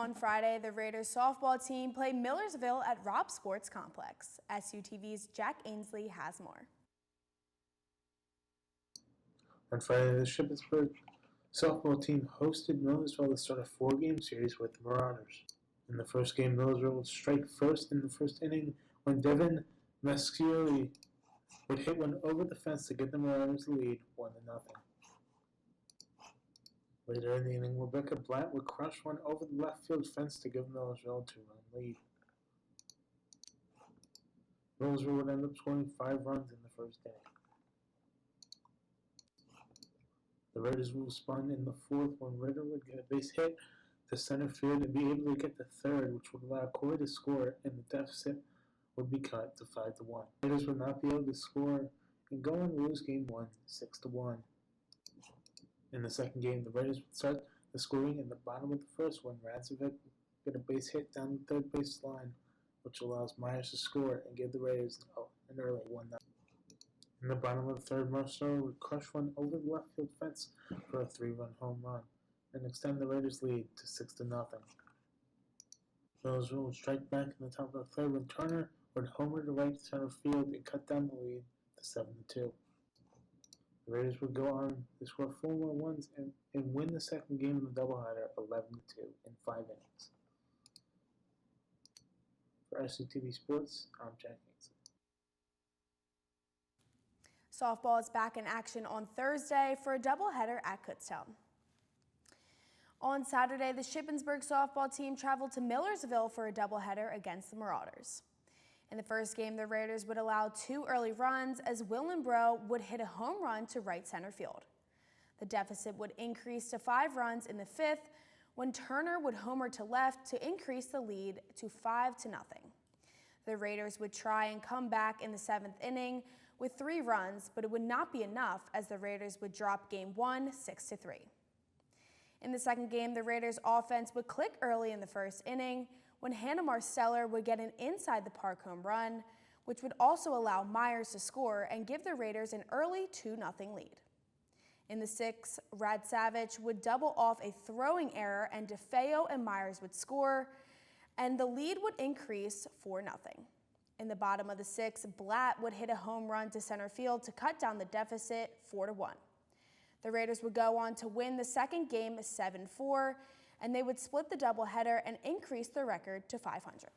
On Friday, the Raiders softball team played Millersville at Robb Sports Complex. SUTV's Jack Ainsley has more. On Friday, the Shippensburg softball team hosted Millersville to start a 4-game series with the Marauders. In the first game, Millersville would strike first in the first inning when Devin Mascioli would hit one over the fence to give the Marauders the lead 1-0. Later in the inning, Rebecca Blatt would crush one over the left field fence to give Millersville a 2-run lead. Millersville would end up scoring 5 runs in the first inning. The Raiders would respond in the fourth when Ritter would get a base hit to center field and be able to get the third, which would allow Corey to score, and the deficit would be cut to 5-1. The Raiders would not be able to score and go and lose game 1, 6-1. In the second game, the Raiders would start the scoring in the bottom of the first when Radzovic would get a base hit down the third base line, which allows Myers to score and give the Raiders an early 1-0. In the bottom of the third, Marshall would crush one over the left field fence for a 3-run home run and extend the Raiders' lead to 6-0. Millersville would strike back in the top of the third when Turner would homer to right center field and cut down the lead to 7-2. The Raiders would go on to score 4 more runs and win the second game of the doubleheader 11-2 in 5 innings. For SUTV Sports, I'm Jack Ainsley. Softball is back in action on Thursday for a doubleheader at Kutztown. On Saturday, the Shippensburg softball team traveled to Millersville for a doubleheader against the Marauders. In the first game, the Raiders would allow 2 early runs as Willenbro would hit a home run to right center field. The deficit would increase to 5 runs in the fifth when Turner would homer to left to increase the lead to 5-0. The Raiders would try and come back in the 7th inning with 3 runs, but it would not be enough as the Raiders would drop game 1, 6-3. In the second game, the Raiders offense would click early in the first inning when Hannah Marsteller would get an inside the park home run, which would also allow Myers to score and give the Raiders an early 2-0 lead. In the 6th, Rad Savage would double off a throwing error and DeFeo and Myers would score, and the lead would increase 4-0. In the bottom of the 6th, Blatt would hit a home run to center field to cut down the deficit 4-1. The Raiders would go on to win the second game 7-4, and they would split the doubleheader and increase their record to 500.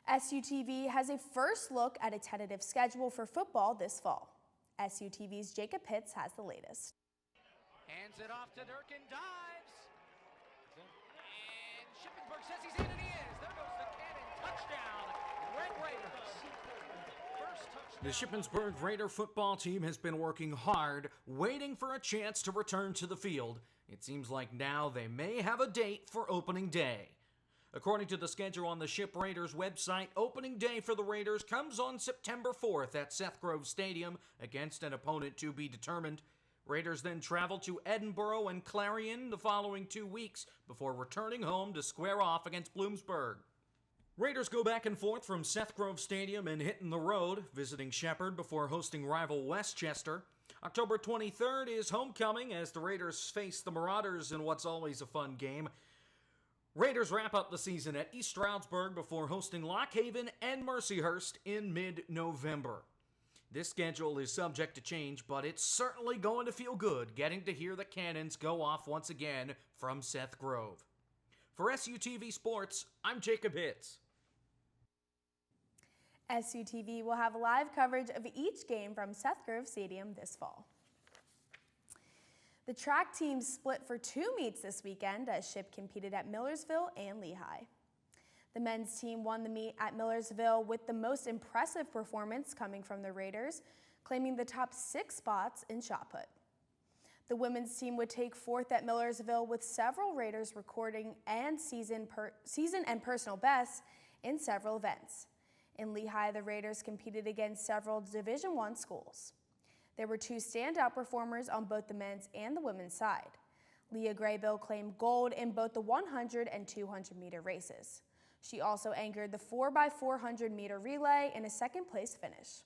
SUTV has a first look at a tentative schedule for football this fall. SUTV's Jacob Pitts has the latest. Hands it off to Durkin, dives. And Shippensburg says he's in, and he is. There goes the cannon. Touchdown, Red Raiders. First touchdown. The Shippensburg Raider football team has been working hard, waiting for a chance to return to the field. It seems like now they may have a date for opening day. According to the schedule on the Ship Raiders website, opening day for the Raiders comes on September 4th at Seth Grove Stadium against an opponent to be determined. Raiders then travel to Edinburgh and Clarion the following 2 weeks before returning home to square off against Bloomsburg. Raiders go back and forth from Seth Grove Stadium and hitting the road, visiting Shepherd before hosting rival Westchester. October 23rd is homecoming as the Raiders face the Marauders in what's always a fun game. Raiders wrap up the season at East Stroudsburg before hosting Lock Haven and Mercyhurst in mid-November. This schedule is subject to change, but it's certainly going to feel good getting to hear the cannons go off once again from Seth Grove. For SUTV Sports, I'm Jacob Hitz. SUTV will have live coverage of each game from Seth Grove Stadium this fall. The track teams split for 2 meets this weekend as Ship competed at Millersville and Lehigh. The men's team won the meet at Millersville with the most impressive performance coming from the Raiders, claiming the top 6 spots in shot put. The women's team would take 4th at Millersville with several Raiders recording and season and personal bests in several events. In Lehigh, the Raiders competed against several Division I schools. There were 2 standout performers on both the men's and the women's side. Leah Graybill claimed gold in both the 100 and 200 meter races. She also anchored the 4x400 meter relay in a 2nd place finish.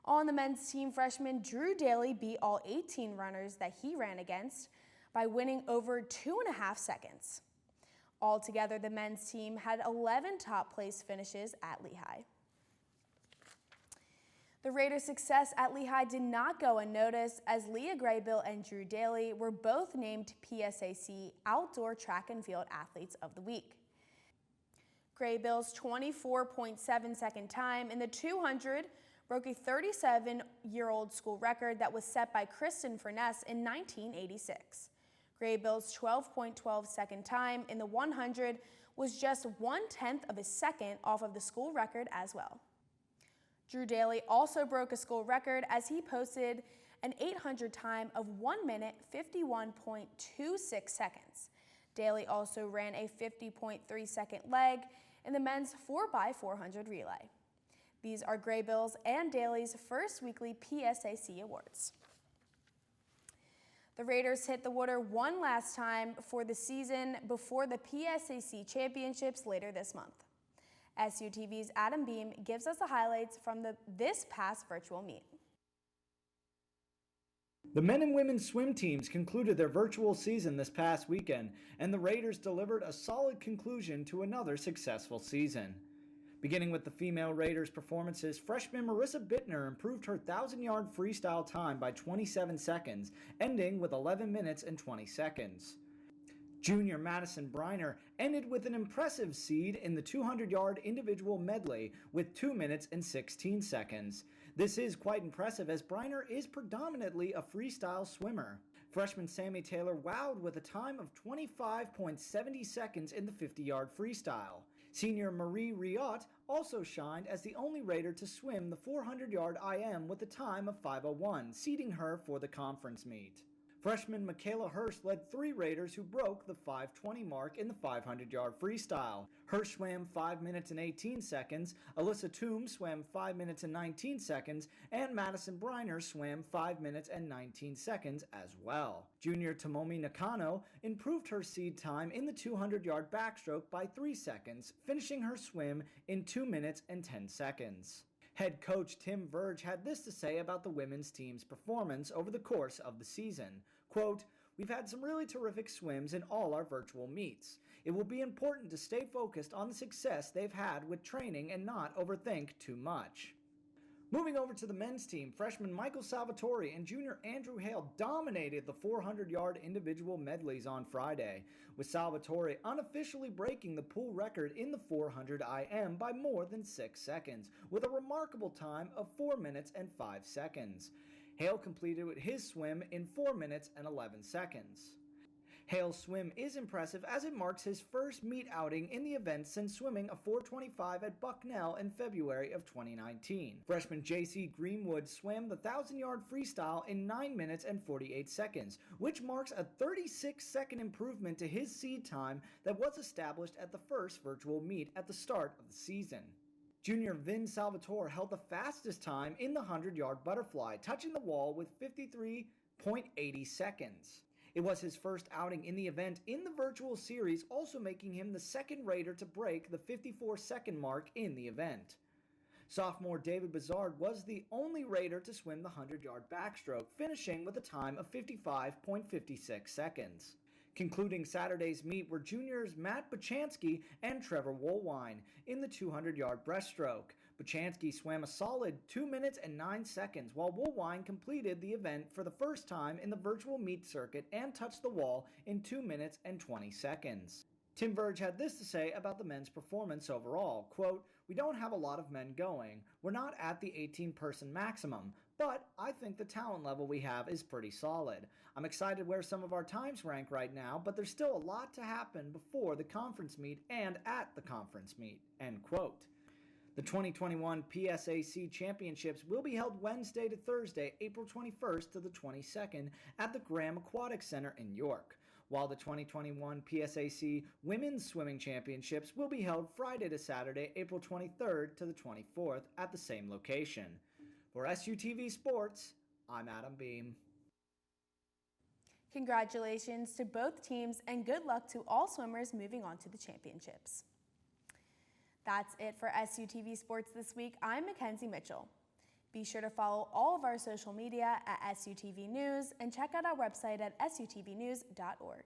On the men's team, freshman Drew Daly beat all 18 runners that he ran against by winning over 2.5 seconds. Altogether, the men's team had 11 top-place finishes at Lehigh. The Raiders' success at Lehigh did not go unnoticed, as Leah Graybill and Drew Daly were both named PSAC Outdoor Track and Field Athletes of the Week. Graybill's 24.7-second time in the 200 broke a 37-year-old school record that was set by Kristen Furness in 1986. Graybill's 12.12-second time in the 100 was just 1/10 of a second off of the school record as well. Drew Daly also broke a school record as he posted an 800 time of 1 minute 51.26 seconds. Daly also ran a 50.3-second leg in the men's 4x400 relay. These are Graybill's and Daly's first weekly PSAC awards. The Raiders hit the water one last time for the season before the PSAC championships later this month. SUTV's Adam Beam gives us the highlights from this past virtual meet. The men and women's swim teams concluded their virtual season this past weekend, and the Raiders delivered a solid conclusion to another successful season. Beginning with the female Raiders performances, freshman Marissa Bittner improved her 1,000-yard freestyle time by 27 seconds, ending with 11 minutes and 20 seconds. Junior Madison Briner ended with an impressive seed in the 200-yard individual medley with 2 minutes and 16 seconds. This is quite impressive, as Briner is predominantly a freestyle swimmer. Freshman Sammy Taylor wowed with a time of 25.70 seconds in the 50-yard freestyle. Senior Marie Riot also shined as the only Raider to swim the 400-yard IM with a time of 5:01, seeding her for the conference meet. Freshman Michaela Hurst led 3 Raiders who broke the 5:20 mark in the 500-yard freestyle. Hurst swam 5 minutes and 18 seconds, Alyssa Toom swam 5 minutes and 19 seconds, and Madison Briner swam 5 minutes and 19 seconds as well. Junior Tomomi Nakano improved her seed time in the 200-yard backstroke by 3 seconds, finishing her swim in 2 minutes and 10 seconds. Head coach Tim Verge had this to say about the women's team's performance over the course of the season. Quote, "We've had some really terrific swims in all our virtual meets. It will be important to stay focused on the success they've had with training and not overthink too much." Moving over to the men's team, freshman Michael Salvatore and junior Andrew Hale dominated the 400-yard individual medleys on Friday, with Salvatore unofficially breaking the pool record in the 400 IM by more than 6 seconds, with a remarkable time of 4 minutes and 5 seconds. Hale completed his swim in 4 minutes and 11 seconds. Hale's swim is impressive as it marks his first meet outing in the event since swimming a 4:25 at Bucknell in February of 2019. Freshman JC Greenwood swam the 1,000-yard freestyle in 9 minutes and 48 seconds, which marks a 36-second improvement to his seed time that was established at the first virtual meet at the start of the season. Junior Vin Salvatore held the fastest time in the 100-yard butterfly, touching the wall with 53.80 seconds. It was his first outing in the event in the virtual series, also making him the second Raider to break the 54-second mark in the event. Sophomore David Bazard was the only Raider to swim the 100-yard backstroke, finishing with a time of 55.56 seconds. Concluding Saturday's meet were juniors Matt Bachansky and Trevor Woolwine in the 200-yard breaststroke. Bachansky swam a solid 2 minutes and 9 seconds, while Woolwine completed the event for the first time in the virtual meet circuit and touched the wall in 2 minutes and 20 seconds. Tim Verge had this to say about the men's performance overall, quote, "We don't have a lot of men going. We're not at the 18-person maximum, but I think the talent level we have is pretty solid. I'm excited where some of our times rank right now, but there's still a lot to happen before the conference meet and at the conference meet," end quote. The 2021 PSAC Championships will be held Wednesday to Thursday, April 21st to the 22nd at the Graham Aquatic Center in York, while the 2021 PSAC Women's Swimming Championships will be held Friday to Saturday, April 23rd to the 24th at the same location. For SUTV Sports, I'm Adam Beam. Congratulations to both teams and good luck to all swimmers moving on to the championships. That's it for SUTV Sports this week. I'm Mackenzie Mitchell. Be sure to follow all of our social media at SUTV News and check out our website at sutvnews.org.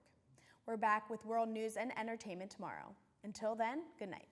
We're back with world news and entertainment tomorrow. Until then, good night.